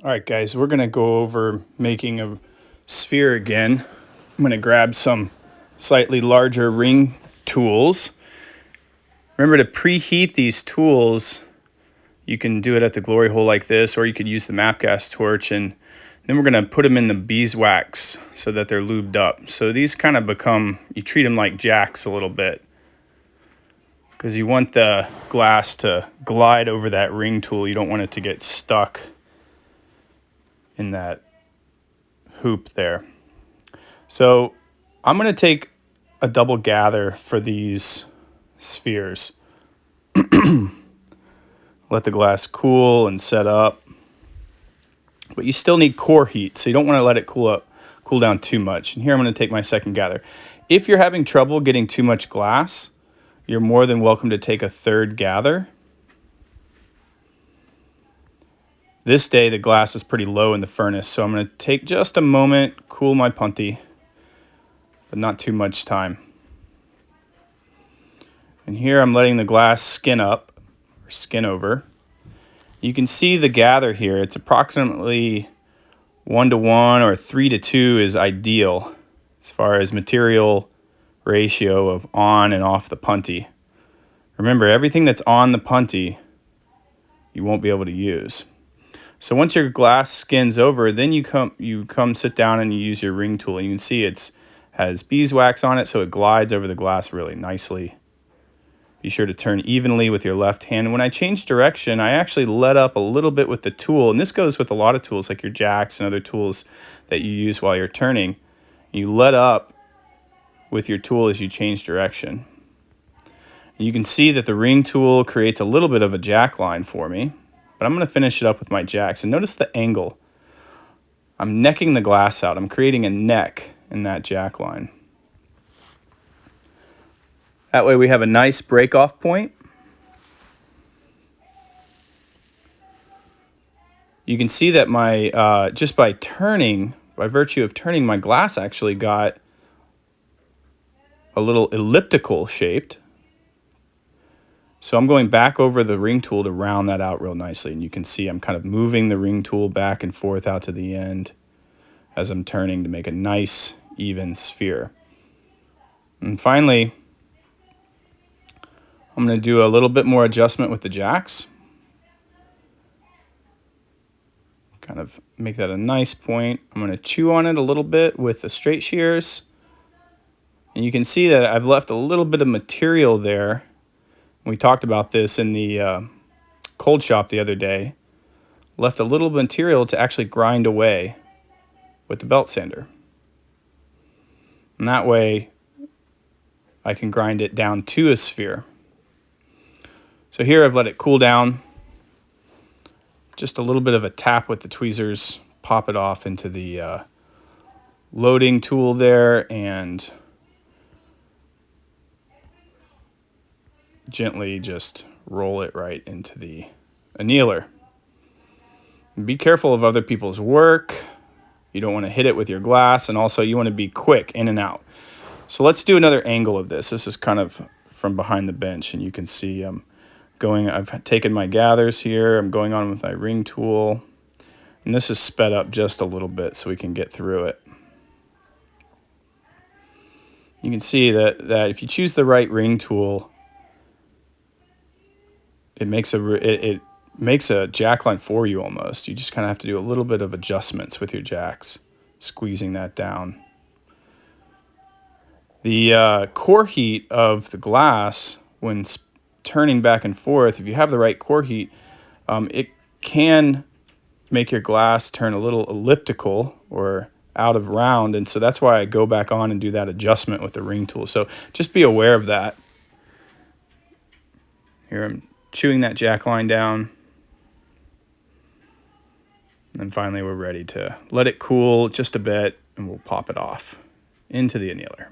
All right, guys, we're going to go over making a sphere again. I'm going to grab some slightly larger ring tools. Remember to preheat these tools. You can do it at the glory hole like this, or you could use the map gas torch, and then we're going to put them in the beeswax so that they're lubed up. So these kind of become, you treat them like jacks a little bit, because you want the glass to glide over that ring tool. You don't want it to get stuck in that hoop there. So I'm going to take a double gather for these spheres. Let the glass cool and set up. But you still need core heat, so you don't want to let it cool down too much. And here I'm going to take my second gather. If you're having trouble getting too much glass, you're more than welcome to take a third gather. This day the glass is pretty low in the furnace, so I'm going to take just a moment, cool my punty, but not too much time. And here I'm letting the glass skin up, or skin over. You can see the gather here. It's approximately 1:1 or 3:2 is ideal as far as material ratio of on and off the punty. Remember, everything that's on the punty, you won't be able to use. So once your glass skins over, then you come sit down and you use your ring tool. And you can see it has beeswax on it, so it glides over the glass really nicely. Be sure to turn evenly with your left hand. When I change direction, I actually let up a little bit with the tool. And this goes with a lot of tools like your jacks and other tools that you use while you're turning. You let up with your tool as you change direction. And you can see that the ring tool creates a little bit of a jack line for me, but I'm going to finish it up with my jacks. And notice the angle. I'm necking the glass out. I'm creating a neck in that jack line. That way we have a nice break-off point. You can see that my, just by virtue of turning, my glass actually got a little elliptical shaped. So I'm going back over the ring tool to round that out real nicely. And you can see I'm kind of moving the ring tool back and forth out to the end as I'm turning to make a nice, even sphere. And finally, I'm going to do a little bit more adjustment with the jacks. Kind of make that a nice point. I'm going to chew on it a little bit with the straight shears. And you can see that I've left a little bit of material there. We talked about this in the cold shop the other day. Left a little material to actually grind away with the belt sander. And that way I can grind it down to a sphere. So here I've let it cool down. Just a little bit of a tap with the tweezers, pop it off into the loading tool there, and gently just roll it right into the annealer. And be careful of other people's work. You don't want to hit it with your glass, and also you want to be quick in and out. So let's do another angle of this. This is kind of from behind the bench, and you can see I've taken my gathers here. I'm going on with my ring tool, and this is sped up just a little bit so we can get through it. You can see that if you choose the right ring tool, it makes a jack line for you almost. You just kind of have to do a little bit of adjustments with your jacks, squeezing that down. The core heat of the glass, when turning back and forth, if you have the right core heat, it can make your glass turn a little elliptical or out of round. And so that's why I go back on and do that adjustment with the ring tool. So just be aware of that. Here I'm chewing that jack line down. And then finally we're ready to let it cool just a bit, and we'll pop it off into the annealer.